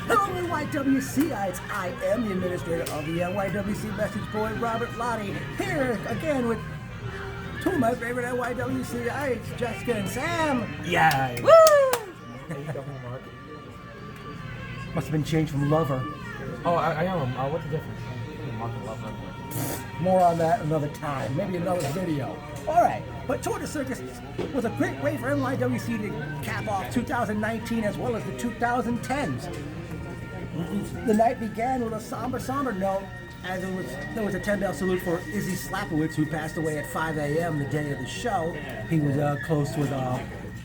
Hello, NYWC. I am the administrator of the NYWC Message Board, Robert Lottie, here again with two of my favorite NYWCites, Jessica and Sam. Yeah. Woo! Must have been changed from Lover. Oh, I am. What's the difference? Mark and Lover. More on that another time, maybe another video. Alright, but Tour de Circus was a great way for NYWC to cap off 2019 as well as the 2010s. The night began with a somber note, as there was a 10-bell salute for Izzy Slapowitz, who passed away at 5 a.m. the day of the show. He was close with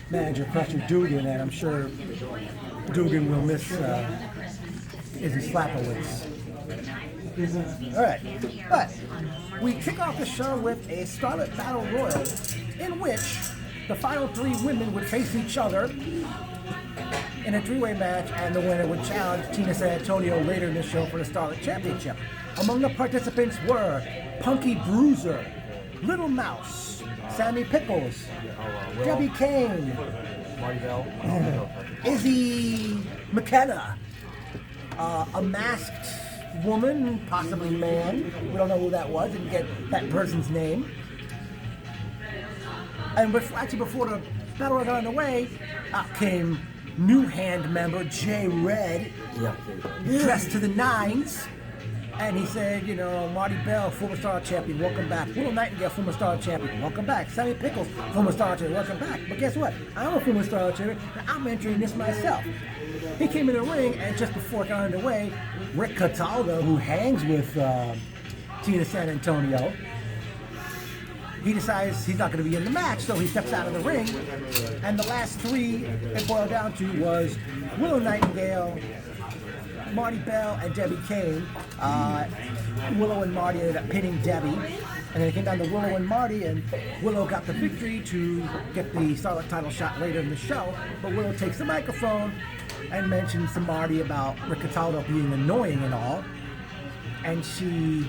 manager Crusher Dugan, and I'm sure Dugan will miss Izzy Slapowitz. Alright, but we kick off the show with a Starlet Battle Royal in which the final three women would face each other in a three-way match, and the winner would challenge Tina San Antonio later in the show for the Starlet Championship. Among the participants were Punky Bruiser, Little Mouse, Sammy Pickles, Debbie Kane, Marty Bell, Izzy McKenna, a masked woman, possibly man. We don't know who that was, didn't get that person's name. And before the battle got underway, out came new hand member Jay Red, dressed to the nines. And he said, you know, Marty Bell, former Star Champion, welcome back. Willow Nightingale, former Star Champion, welcome back. Sammy Pickles, former Star Champion, welcome back. But guess what? I'm a former Star Champion, and I'm entering this myself. He came in the ring, and just before it got underway, Rick Cataldo, who hangs with Tina San Antonio, he decides he's not going to be in the match, so he steps out of the ring. And the last three it boiled down to was Willow Nightingale, Marty Bell, and Debbie Kane. Willow and Marty ended up pinning Debbie. And then it came down to Willow and Marty, and Willow got the victory to get the Starlet title shot later in the show. But Willow takes the microphone and mentions to Marty about Rick Cataldo being annoying and all. And she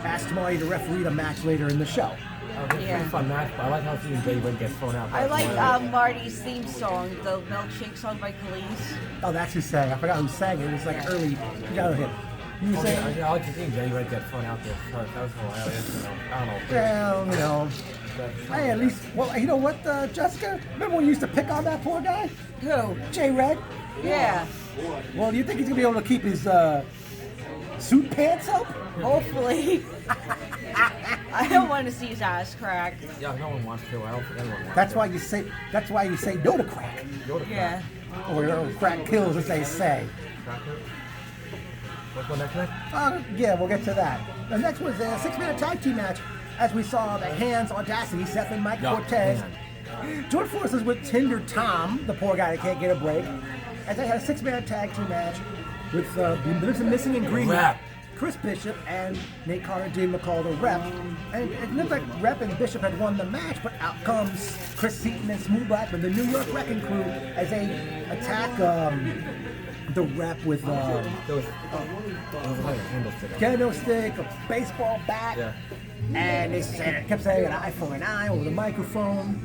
asked Marty to referee the match later in the show. It's a pretty fun match, but I like how seeing Jay Red get thrown out. I like Marty's theme song, the Milkshake song by Khalees. Oh, that's who sang. I forgot who sang it. It was like early. You got hit. You were saying? I like to see Jay Red get thrown out there first. That was hilarious. You know, I don't know. Well, you know. Hey, at least, well, you know what, Jessica? Remember when you used to pick on that poor guy? Who? Jay Red? Yeah. Well, do you think he's going to be able to keep his suit pants up? Hopefully. I don't want to see his ass cracked. Yeah, no one wants to. I don't think anyone wants That's to. why you say no to crack. Yeah. Or crack kills, as they say. What's the next one? Yeah, we'll get to that. The next was a six-man tag team match, as we saw the Hands, Audacity, Seth and Mike Cortez. Joint forces with Tinder Tom, the poor guy that can't get a break, as they had a six-man tag team match with the missing ingredient, Chris Bishop and Nate Carter, Dean McCall, the Rep. And it looked like Rep and Bishop had won the match, but out comes Chris Seaton and Smooth Blackman, the New York Wrecking Crew, as they attack the Rep with candlestick, a baseball bat, and they kept saying an eye for an eye over the microphone.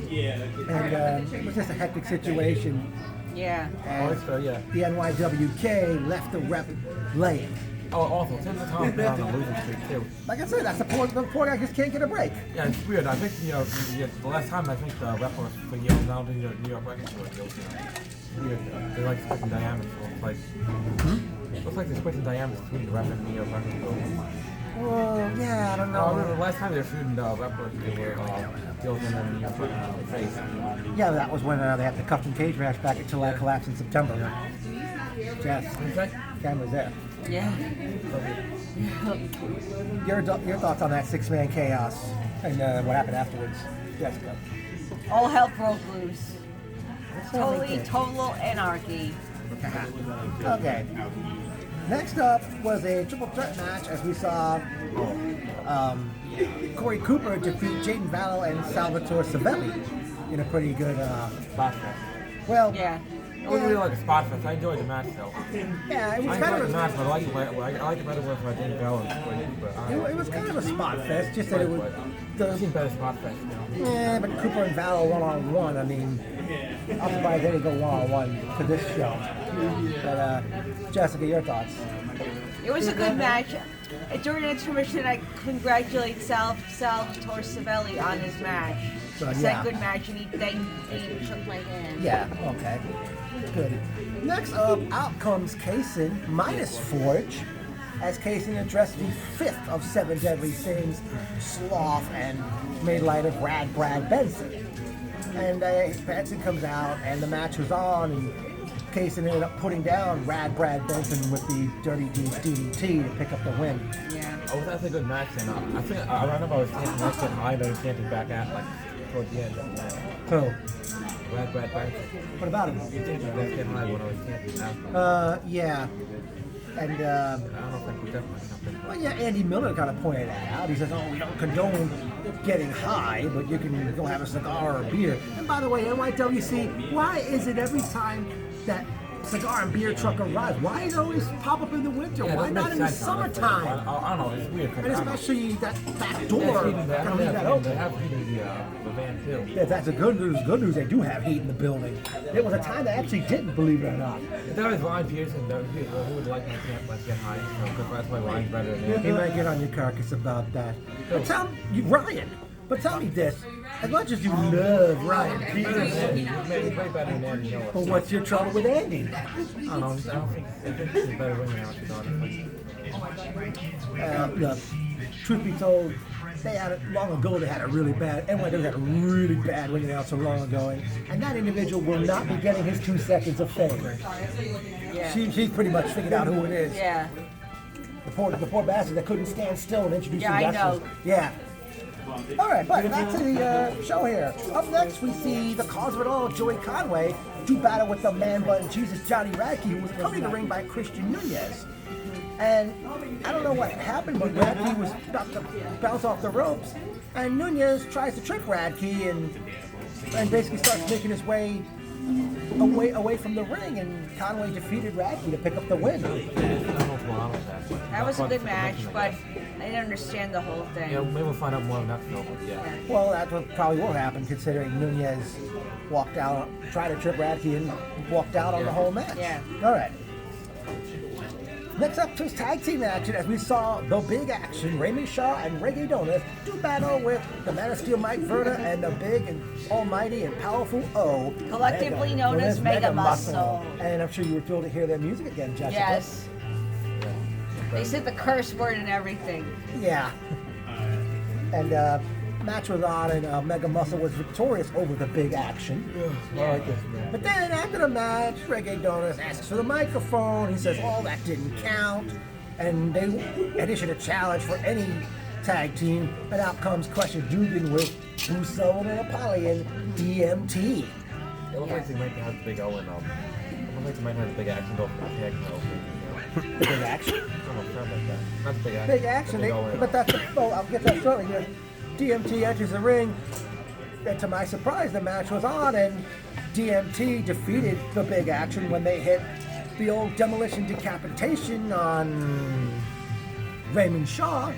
And it was just a hectic situation. Yeah. And the NYWK left the Rep laying. Oh, also, Tim Tom's been on the losing streak too. Like I said, that's the poor guy just can't get a break. Yeah, it's weird. I think the last time I think the Rep was for Yale now the New York Wrecking Crew deals. Weird. They like switching dynamics. Looks like they're switching dynamics between the Rep and New York Wrecking Crew. Well, yeah, I don't know. I remember the last time they were shooting the Rep, they were Gilson and New York Wrecking Crew face. Yeah, that was when they had the cuff and cage match back until that collapsed in September. Yes, camera's there. Yeah. Your thoughts on that six-man chaos and what happened afterwards, Jessica? All hell broke loose. Total anarchy. Okay. Next up was a triple threat match as we saw Corey Cooper defeat Jaden Vallow and Salvatore Savelli in a pretty good spot fest. Well, yeah. It was really like a spot fest. I enjoyed the match though. Yeah, it was I kind enjoyed of the match, but I like it better with Jaden Vallow and Corey Cooper. It was kind of a spot fest, just that it was It seemed better spot fest. Yeah, but Cooper and Vallow one-on-one, I mean, I'm surprised they didn't go one-on-one to this show. But Jessica, your thoughts? It was a good match. During the intermission, I congratulate Sal Torsavelli on his match. So, He yeah. said good match, and he shook my hand. Yeah, okay. Good. Next up, out comes Kaysen minus Forge, as Kaysen addressed the fifth of 7 deadly sins, sloth, and made light of Rad Brad Benson. And Benson comes out, and the match was on, and Kaysen ended up putting down Rad Brad Benson with the Dirty Deeds DDT to pick up the win. Yeah. Oh, that's a good match, and I think I remember I was chanting next to high, but I was chanting back at like towards the end of the match. So, Rad. what about him? You chanted next to high when I was chanting now. Yeah. And, I don't know if I could definitely something. well, yeah, Andy Miller kind of pointed that out. He says, oh, we don't condone getting high, but you can go have a cigar or a beer. And by the way, NYWC, why is it every time that cigar and beer truck arrives, why does it always pop up in the winter? Yeah, Why that not makes in the sense, honestly. summertime? I don't know, it's weird. 'Cause And I don't know. especially that back Yeah, door, heating, gonna leave that They open. have heating the van too. Yeah, that's the good news, they do have heat in the building. It was a time they actually didn't, believe it or not. That was Ryan Pearson, though. Who would like my camp, let's get high. Because that's why Ryan's better than He him. might get on your carcass about that. But tell me, Ryan, this. As much as you love Ryan He's Peterson, way better than Andy Miller. but what's your trouble with Andy? I don't know. I don't think he's a better ringer now, to be honest. Look, truth be told, they had it long ago. They had a really bad. NYWC had a really bad ring announcer long ago, and that individual will not be getting his 2 seconds of fame. Yeah. She's pretty much figured out who it is. Yeah. The poor bastard that couldn't stand still and introduce Yeah, the I wrestlers. know. Yeah. All right, but back to the show here. Up next, we see the cause of it all, Joey Conway, do battle with the man bun Jesus Johnny Radke, who was put in the ring by Christian Nunez. And I don't know what happened, but Radke was about to bounce off the ropes, and Nunez tries to trick Radke and basically starts making his way away from the ring, and Conway defeated Radke to pick up the win. I don't know what's going on with that. That was a good match, but I didn't understand the whole thing. Yeah, maybe we'll find out more next show, but yeah. Well, that's what probably will happen, considering Nunez walked out, tried to trip Radke, and walked out on the whole match. Yeah. All right. Next up to tag team action, as we saw the big action, Raymond Shaw and Reggae Donuts do battle with the Man of Steel Mike Verna and the big and almighty and powerful O. Collectively known as Mega Muscle. And I'm sure you were thrilled to hear their music again, Jessica. Yes. They said the curse word and everything. Yeah. And match was on, and Mega Muscle was victorious over the big action. I like this, man. But then after the match, Reggae Donuts asks for the microphone. He says, "Oh, that didn't count," and they issued a challenge for any tag team. And out comes Crusher Dugan with Russo and Apollyon DMT. It looks like they might have the big O in them. It looks like they might have the big action go for the tag now. The big action. I don't know, something like that. Not the big action. Big action. The big O in But that's I'll get that shortly. Here. DMT enters the ring, and to my surprise, the match was on, and DMT defeated the big action when they hit the old demolition decapitation on Raymond Shaw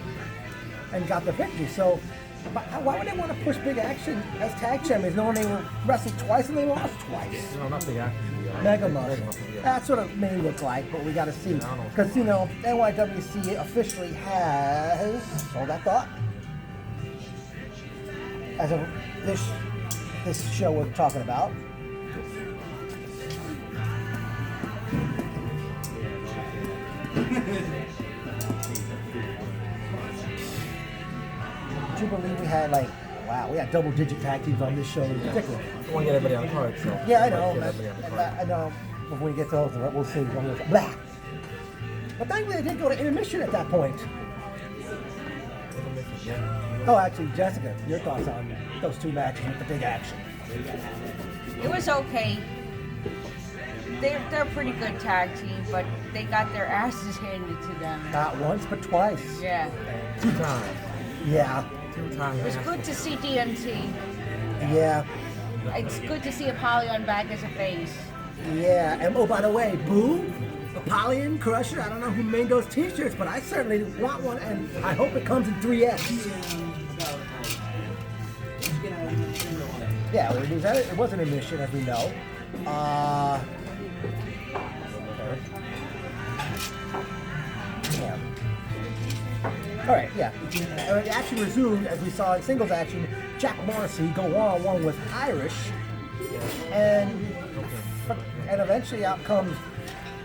and got the victory. So, why would they want to push big action as tag champions, knowing they were wrestled twice and they lost twice? No, not big action. Mega Muscle. yeah. That's what it may look like, but we got to see. I don't know. Because, NYWC officially has, hold that thought, as of this show we're talking about. Would you believe we had we had double-digit tag teams on this show in particular? I want to get everybody on the card, so. Yeah, I know. Get everybody on the card. I know. Before we get to those, we'll see. Blah. But thankfully, they did go to intermission at that point. Yeah. Oh, actually, Jessica, your thoughts on those two matches with the big action? It was okay. They're a pretty good tag team, but they got their asses handed to them. Not once, but twice. Yeah. 2 times. Yeah. 2 times. It was good to see DMT. Yeah. It's good to see Apollyon back as a face. Yeah. And oh, by the way, Boo, Apollyon, Crusher, I don't know who made those t-shirts, but I certainly want one, and I hope it comes in 3X. Yeah, it was an admission, as we know. Yeah. All right, yeah. The action resumed as we saw in singles action. Jack Morrissey go one-on-one with Irish, and eventually out comes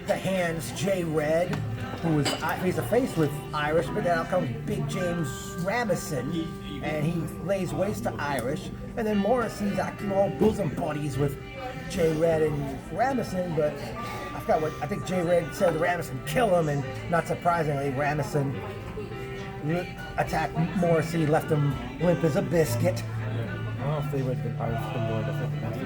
the Hands Jay Red, who was face to face with Irish, but then out comes Big James Ramison, and he lays waste to Irish, and then Morrissey's acting all bosom buddies with Jay Red and Ramison, but I think Jay Red said Ramison kill him, and not surprisingly, Ramison attacked Morrissey, left him limp as a biscuit. I don't know if they would have been more in the fifth match.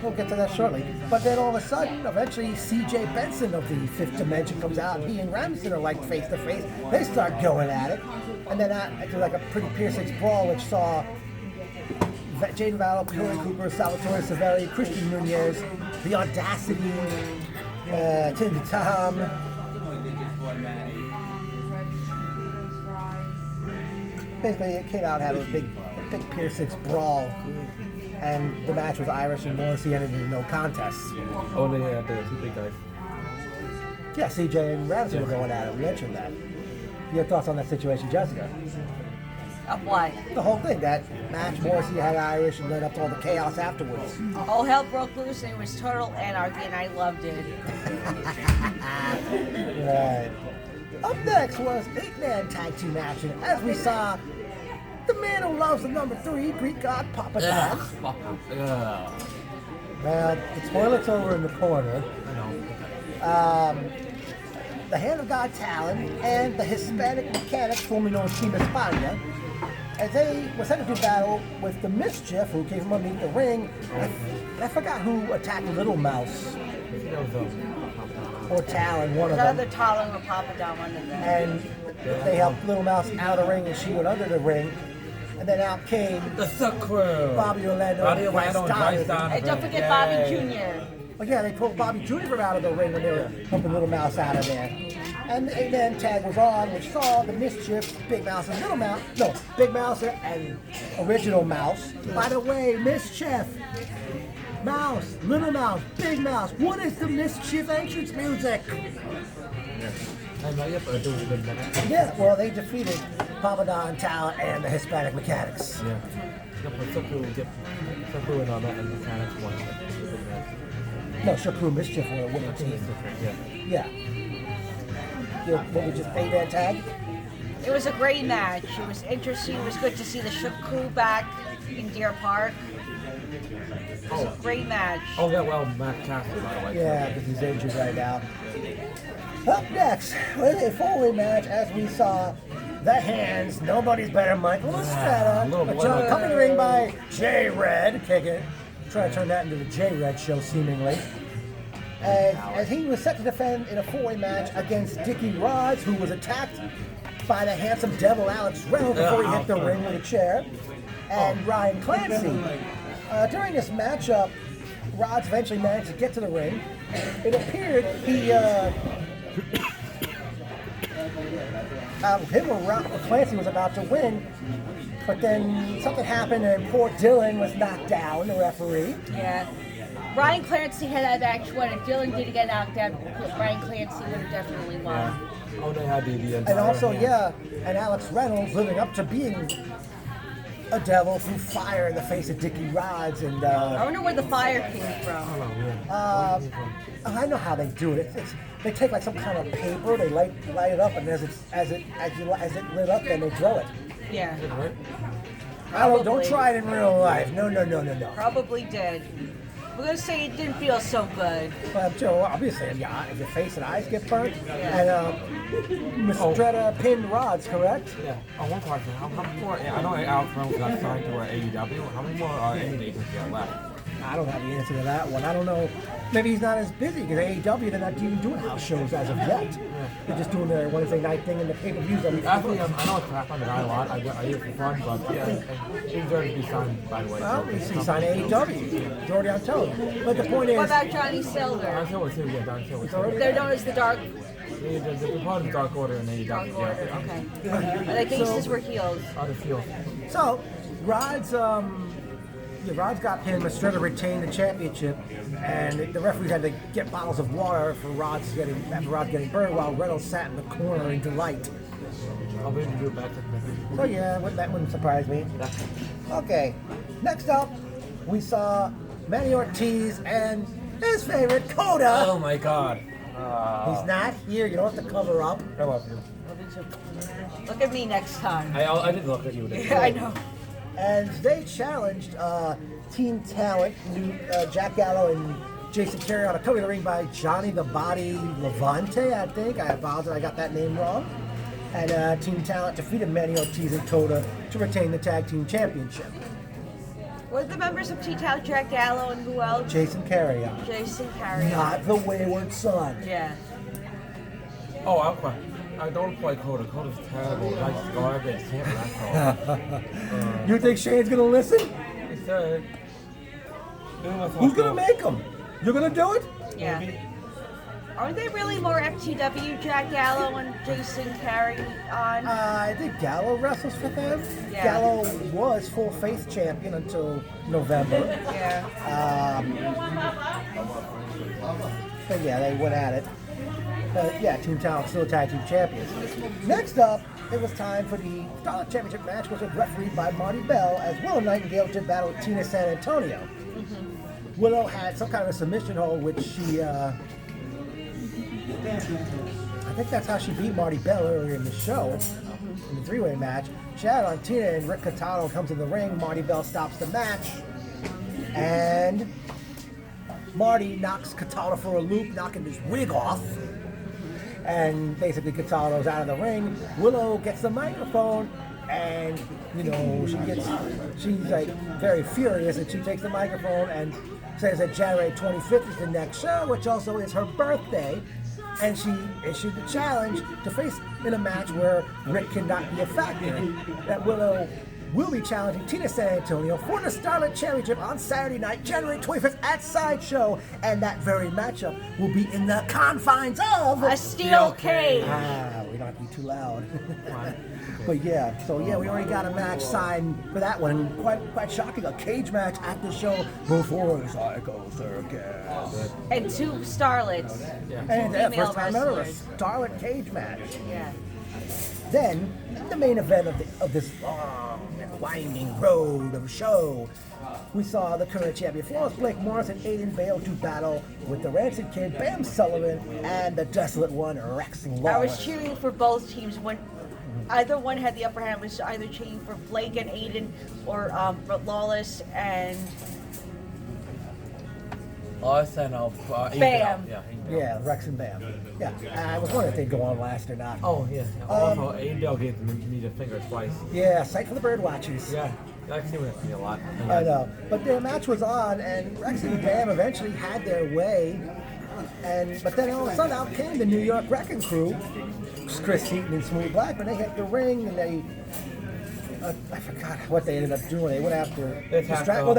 We'll get to that shortly. But then all of a sudden, eventually, C.J. Benson of the Fifth Dimension comes out, and he and Ramson are like face to face. They start going at it, and then after like a pretty Pierce-6 brawl, which saw Jaden Vallow, Corey Cooper, Salvatore Savelli, Christian Nunez, The Audacity, Tim Tom. Basically, it came out and had a big Pierce-6 brawl, and the match was Irish and Morrissey ended in no contest. Oh, they had the two big guys. Yeah, CJ and Ramsey were going at it. We mentioned that. Your thoughts on that situation, Jessica? Of what? The whole thing, that match, Morrissey had Irish and led up to all the chaos afterwards. All hell broke loose and it was total anarchy, and I loved it. Right. Up next was 8-man tag team action, as we saw the man who loves the number 3, Greek God Papa Don. Well, the toilet's over in the corner. I know. The Hand of God Talon and the Hispanic Mechanics, formerly known as Team España, as they were set to do battle with the Mischief, who came from underneath the ring. I forgot who attacked Little Mouse. Or Talon, one of them. Either Talon or Papa Don, one of them. And they helped Little Mouse out of the ring, and she went under the ring. And then out came The Circus. Bobby Orlando and Bryce Donovan. And don't forget Bobby Jr. Well, yeah, they pulled Bobby Jr. from out of the ring when they were helping Little Mouse out of there. And the 8-man tag was on, which saw the Mischief, Big Mouse and Little Mouse. No, Big Mouse and Original Mouse. By the way, Mischief, Mouse, Little Mouse, Big Mouse. What is the Mischief entrance music? Yeah, well, they defeated Papa Don, Talon, and the Hispanic Mechanics. Yeah. Circle and all that, and Mechanics won. No, Shakur Mischief were a winning team. Yeah. Yeah. What was just 8-man tag? It was a great match. It was interesting. It was good to see the Shook Crew back in Deer Park. It was a great match. Oh, yeah, well, Matt Castle, by the way. Yeah, because he's injured right now. Up next was a four-way match, as we saw the Hands, Nobody's Better, Michael Estrada, coming to the ring by Jay Red, kicking, trying to turn that into the Jay Red show, seemingly. As he was set to defend in a four-way match against Dickie Rods, who was attacked by the handsome devil Alex Reynolds before he hit the ring with a chair, and Ryan Clancy. During this matchup, Rods eventually managed to get to the ring. It appeared he, Clancy was about to win, but then something happened and poor Dylan was knocked down, the referee. Yeah. Ryan Clancy had that match won. If Dylan did get knocked out, Ryan Clancy would have definitely won. Oh, they had the and also, and Alex Reynolds living up to being a devil threw fire in the face of Dickie Rods, and I wonder where the fire came from. I know how they do it. They take like some kind of paper, they light it up, and as it lit up, then they throw it. Yeah. Don't try it in real life. No. Probably did. We're gonna say it didn't feel so good. But Joe, obviously, if your face and eyes get burnt, and Mr. Dreda pinned Rods, correct? Yeah. Oh, one question. How many more? I know Alex Reynolds got signed to AEW. How many more indie agents got left? I don't have the answer to that one. I don't know. Maybe he's not as busy because AEW, they're not even doing house shows as of yet. They're just doing their Wednesday night thing and the pay-per-views every Actually, I know it's crap on the guy a lot. I use it for fun, but he's ready to be signed, by the way. Well, he's signed AEW. It's already on television. But the point is... What about Johnny Silver? Don Silver too, yeah, Don Silver. They're known as the Dark... They're part of the Dark Order in AEW. Dark Order, okay. Are they faces or heels? Are the heels. So, Rods Rod's got pinned, but Stringer retained the championship, and the referees had to get bottles of water for Rod's getting burned, while Reynolds sat in the corner in delight. I'll be able to do it back to the So yeah, that wouldn't surprise me. Okay, next up, we saw Manny Ortiz and his favorite, Coda. Oh my god. He's not here. You don't have to cover up. I love you. Look at me next time. I did look at you. Yeah, I know. And they challenged Team Talent, Jack Gallo and Jason Carey on a coming to the ring by Johnny the Body Levante, I think. I apologize, I got that name wrong. And Team Talent defeated Manny Ortiz and Coda to retain the tag team championship. Were the members of T-Town Jack Gallo and who else? Jason Carey. Jason Carey. Not the wayward son. Yeah. Oh, I'll cry. I don't play Coda. Coda's terrible. Like garbage. Can't wrestle. You think Shane's gonna listen? He said. Who's gonna make him? You're gonna do it? Yeah. Aren't they really more FTW, Jack Gallo and Jason Carey on? I think Gallo wrestles for them. Yeah. Gallo was full faith champion until November. Yeah. But yeah, they went at it. But yeah, Team Talent still tag team champions. Next up, it was time for the Starlet Championship match, which was refereed by Marty Bell, as Willow Nightingale did battle with Tina San Antonio. Willow had some kind of a submission hold, which she, I think that's how she beat Marty Bell earlier in the show, in the three-way match. She had on Tina, and Rick Catano comes in the ring. Marty Bell stops the match, and Marty knocks Catano for a loop, knocking his wig off. And basically Catano's out of the ring. Willow gets the microphone, and you know, she's like very furious, and she takes the microphone and says that January 25th is the next show, which also is her birthday. And she issued the challenge to face in a match where Rick cannot be a factor, that Willow will be challenging Tina San Antonio for the Starlet Championship on Saturday night, January 25th at Sideshow. And that very matchup will be in the confines of A steel cage. we don't have to be too loud. But yeah, so yeah, we already got a match signed for that one. Quite shocking, a cage match at the show before Psycho Circus. And two starlets. Yeah. And Female first time ever, a wrestlers. Starlet cage match. Yeah. Then, the main event of this long and winding road of a show, we saw the current champion Flawless Blake Morris and Aiden Bale do battle with the Rancid Kid, Bam Sullivan, and the Desolate One, Rex Lawless. I was cheering for both teams when either one had the upper hand. I was either cheering for Blake and Aiden or Lawless and Us and Bam. Yeah, Rex and Bam. Yeah, I was wondering if they'd go on last or not. Oh yeah. Also, Adel gave me the finger twice. Yeah, sight for the bird watchers. Yeah. I've seen that a lot. I know. But their match was on, and Rex and Bam eventually had their way. But then all of a sudden out came the New York Wrecking Crew, Chris Heaton and Smooth Blackman. They hit the ring, and they, I forgot what they ended up doing. They went after, they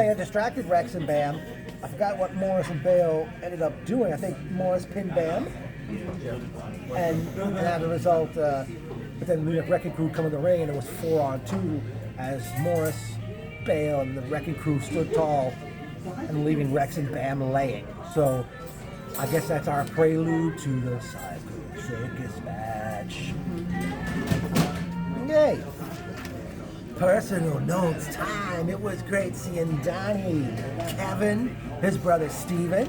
had distracted Rex and Bam. I forgot what Morris and Bale ended up doing. I think Morris pinned Bam. Yeah. And as a result, but then the New York Wrecking Crew come in the ring, and it was 4-on-2 as Morris, Bale, and the Wrecking Crew stood tall and leaving Rex and Bam laying. So I guess that's our prelude to the Psycho Circus match. Yay! Personal notes time. It was great seeing Donnie, Kevin, his brother Steven,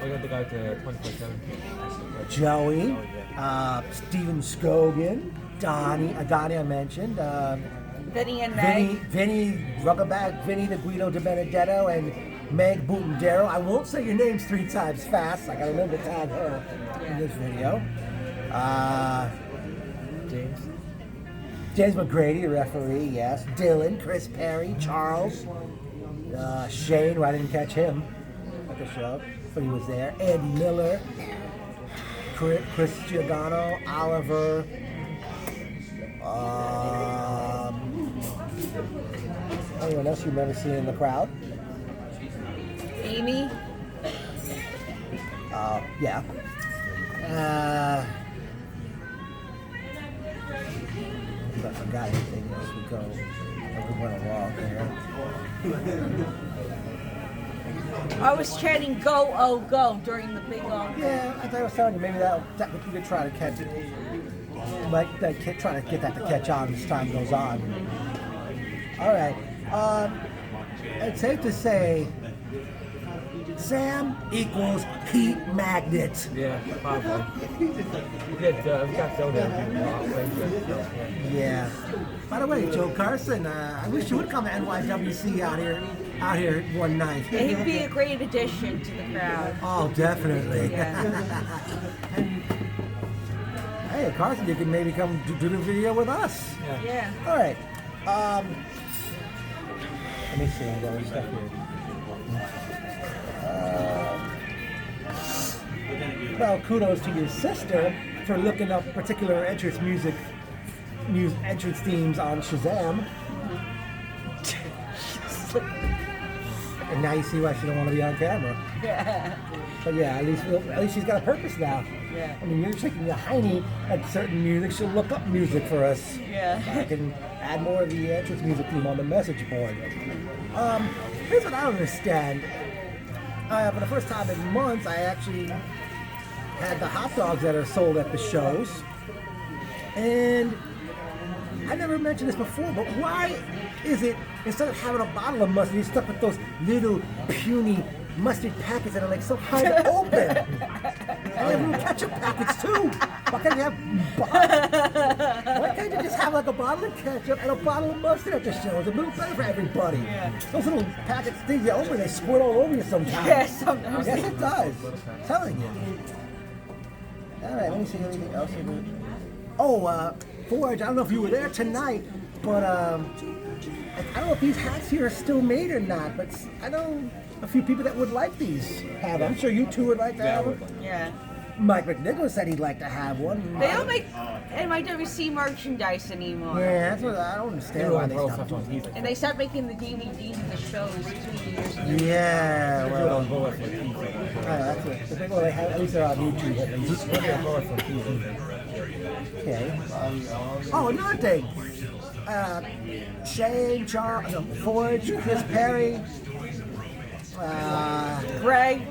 I got the guy to 24/7. Joey, Steven Scogan, Donnie I mentioned, Vinny and Meg. Vinny Ruggerback, Vinny the Guido de Benedetto, and Meg Bootendaro. I won't say your names 3 times fast. I gotta remember to tag her in this video. James McGrady, the referee, yes. Dylan, Chris Perry, Charles, Shane, who I didn't catch him at the show, but he was there. Andy Miller, Chris Giordano, Oliver, anyone else you've never seen in the crowd? Amy. Yeah. If I forgot anything else, we go. we went along there. I was chanting "Go, oh, go" during the big Yeah, I thought I was telling you, maybe that we could try to catch it. Like, try to get that to catch on as time goes on. All right. It's safe to say Sam equals heat magnet. Yeah, probably. We got soda. Yeah. By the way, Joe Carson, I wish you would come to NYWC out here one night. Yeah, he'd be a great addition to the crowd. Oh, definitely. Yeah. Hey, Carson, you can maybe come do the video with us. Yeah. All right. Let me see. I got stuff here. Well, kudos to your sister for looking up particular entrance entrance themes on Shazam. And now you see why she don't want to be on camera. Yeah. But yeah, at least she's got a purpose now. Yeah. I mean, you're taking the hiney at certain music. She'll look up music for us. Yeah. I can add more of the entrance music theme on the message board. Here's what I don't understand. For the first time in months, I actually had the hot dogs that are sold at the shows. And I never mentioned this before, but why is it, instead of having a bottle of mustard, you're stuck with those little puny mustard packets that are like so hard to open? And they have little ketchup packets too. Why can't you have why can't you just have like a bottle of ketchup and a bottle of mustard at the show? It's a little better for everybody. Yeah. Those little packets, things you open, they squirt all over you sometimes. Yeah, sometimes. Yes, it does. I'm telling you. All right, let me see anything else here. Oh, Forge, I don't know if you were there tonight, but I don't know if these hats here are still made or not, but I know a few people that would like these have them. I'm sure you two would like to have them. Yeah. Mike McNicholas said he'd like to have one. They don't make NYWC merchandise anymore. Yeah, that's what I don't understand why they stopped doing. And they stopped making the DVDs of the shows 2 years ago. Yeah, well, that's it. Well, they have, at least they're on YouTube at least. Okay. Oh, another thing. Shane, Charles, Forge, Chris Perry. Greg.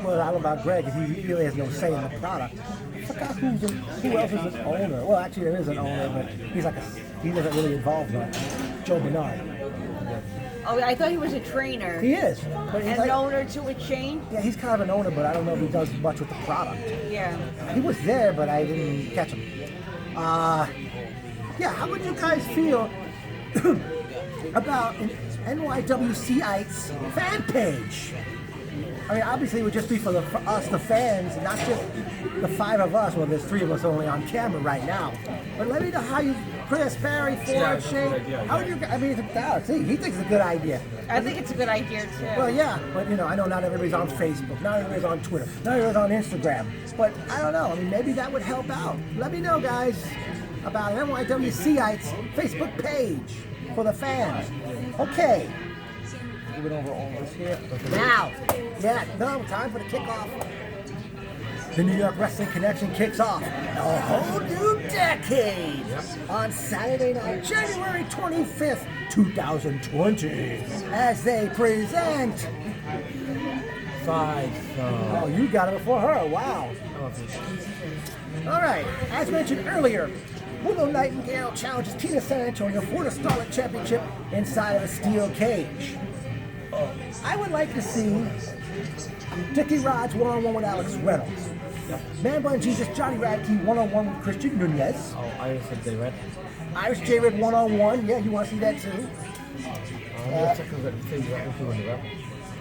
Well, I don't know about Greg, because he really has no say in the product. I forgot who else is an owner. Well, actually, there is an owner, but he doesn't really involve that. Joe Bernard. Oh, I thought he was a trainer. He is. But he's And an owner to a chain? Yeah, he's kind of an owner, but I don't know if he does much with the product. Yeah. He was there, but I didn't catch him. Yeah, how would you guys feel about an NYWCites fan page? I mean, obviously it would just be for us, the fans, not just the 5 of us. Well, there's 3 of us only on camera right now. But let me know how you, Chris, Barry, Ford, Shane, how would you, I mean, see, he thinks it's a good idea. I think it's a good idea, too. Well, yeah, but I know not everybody's on Facebook, not everybody's on Twitter, not everybody's on Instagram. But I don't know, I mean, maybe that would help out. Let me know, guys, about NYWCites Facebook page for the fans. Okay. Moving over all this here. Now, time for the kickoff. The New York Wrestling Connection kicks off a whole new decade on Saturday night, January 25th, 2020, as they present. Oh, you got it before her. Wow. All right. As mentioned earlier, Willow Nightingale challenges Tina San Antonio for the Starlet Championship inside of a steel cage. I would like to see Dickie Rod's one-on-one with Alex Reynolds. Man Bun Jesus, Johnny Radke one-on-one with Christian Nunez. Oh, Irish J-Red. Irish J-Red one-on-one. Yeah, you want to see that too?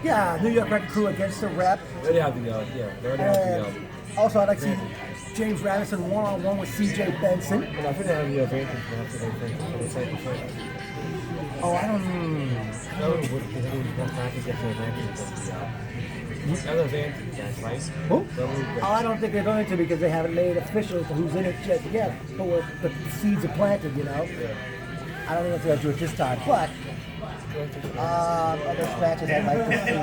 Yeah, New York Record Crew against the Rep. They already have the, Also, I'd like to see James Radisson one-on-one with CJ Benson. and I think they have the advantage after they think. Oh, I don't know. No, one time to get the advantage. Other advantage, that's right. Who? Oh, I don't think they're going to because they haven't made official to who's in it just yet. But the seeds are planted, I don't think that's going to do it this time. But other matches I'd like to see.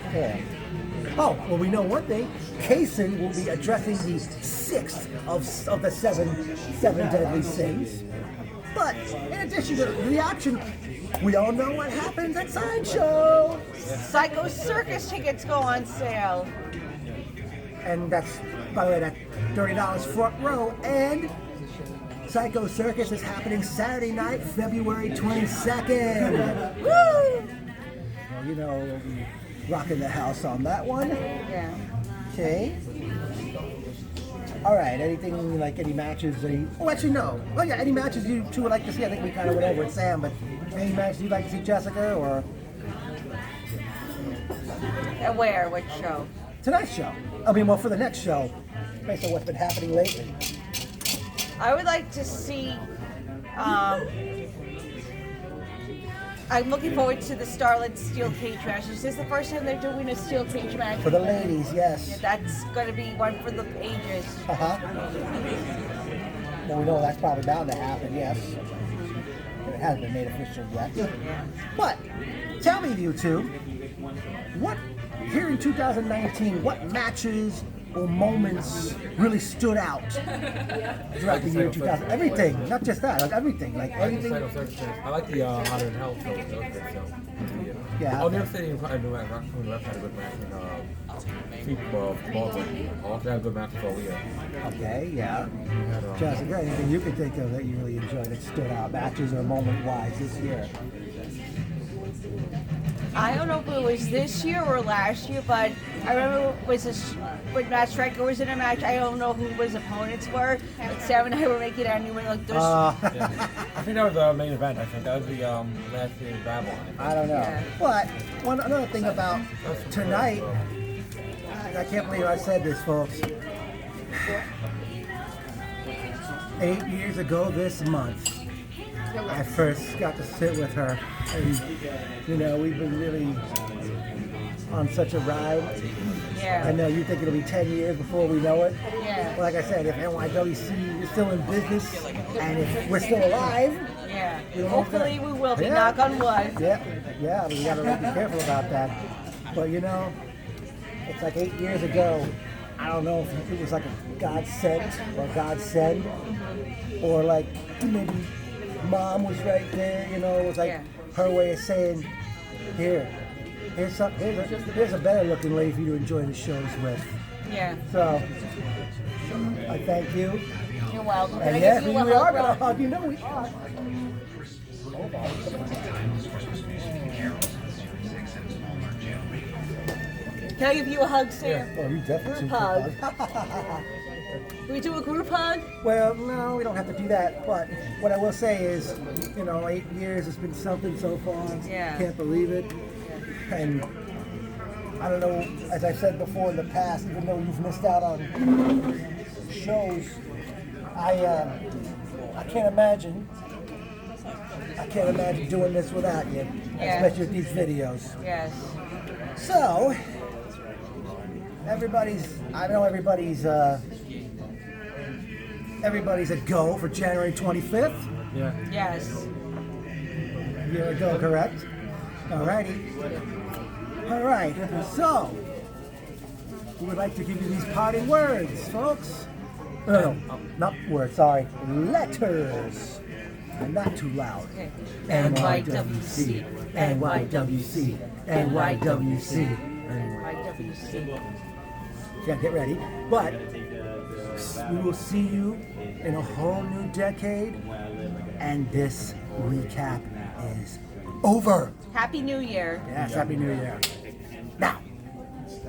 Okay. Oh, well, we know one thing. Kaysen will be addressing the sixth of the seven deadly sins. But in addition to the action, we all know what happens at Sideshow. Psycho Circus tickets go on sale. And that's, by the way, that $30 front row. And Psycho Circus is happening Saturday night, February 22nd. Woo! Well, you know, we'll be rocking the house on that one. Yeah. Okay. All right. Anything like any matches? Oh, actually, no. Oh, yeah. Any matches you two would like to see? I think we kind of went over it, Sam. But any matches you'd like to see, Jessica, or And where? What show? tonight's show? I mean, well, for the next show, based on what's been happening lately. I would like to see. I'm looking forward to the Starlet Steel Cage match. Is this the first time they're doing a Steel Cage match? For the ladies, yes. Yeah, that's going to be one for the ages. Uh-huh. Well, we know that's probably bound to happen, yes. But it hasn't been made official yet. Yeah. But, tell me, you two, what, here in 2019, what matches or moments really stood out throughout the year 2000? Everything, not just that, like everything, like anything. I like the Hotter Than Hell show. That was good show. Yeah. Oh, New York City and Raccoon Rep had a good match in Baldwin. All had a good match all year. Okay, yeah. Had, Jessica, anything you can think of that you really enjoyed that stood out, matches or moment-wise this year? I don't know if it was this year or last year, but I remember it was when Matt Striker was in a match. I don't know who his opponents were, but Sam and I were making out and we were like, there's... yeah. I think that was the main event. I think that was the last year's Babylon. I don't know. Yeah. But another thing about tonight, I can't believe I said this, folks. 8 years ago this month, I first got to sit with her, and you know, we've been really on such a ride. Yeah. I know you think it'll be 10 years before we know it. Yeah. Well, like I said, if NYWC is still in business and if we're still alive, Yeah. You know, Hopefully we will be. yeah. Knock on wood. yeah, we gotta really be careful about that. But you know, it's like 8 years ago. I don't know if it was like a God sent or God send, or like maybe Mom was right there. You know, it was like Yeah. her way of saying, here's a better looking lady for you to enjoy the shows with. Yeah. So I thank you. You're welcome. Can I And yeah, give we you a are hug, gonna Rob? hug. You know we are. Hold on. Can I give you a hug, Sam? Oh, you definitely Group should hug. hug. Can we do a group hug? Well, no, we don't have to do that. But what I will say is, you know, 8 years has been something so far. Yeah. Can't believe it. And I don't know, as I said before in the past, even though you've missed out on shows, I can't imagine doing this without you, Yeah. especially with these videos. Yes. So, I know everybody's a go for January 25th. Yeah. Yes. You're a go, correct? Alrighty. Alright, so, we would like to give you these parting words, folks. No, not words, sorry. Letters. And not too loud. Okay. NYWC, NYWC, NYWC. NYWC. Yeah, get ready. But we will see you in a whole new decade, and this recap is over. Happy New Year. Yes, Happy New Year.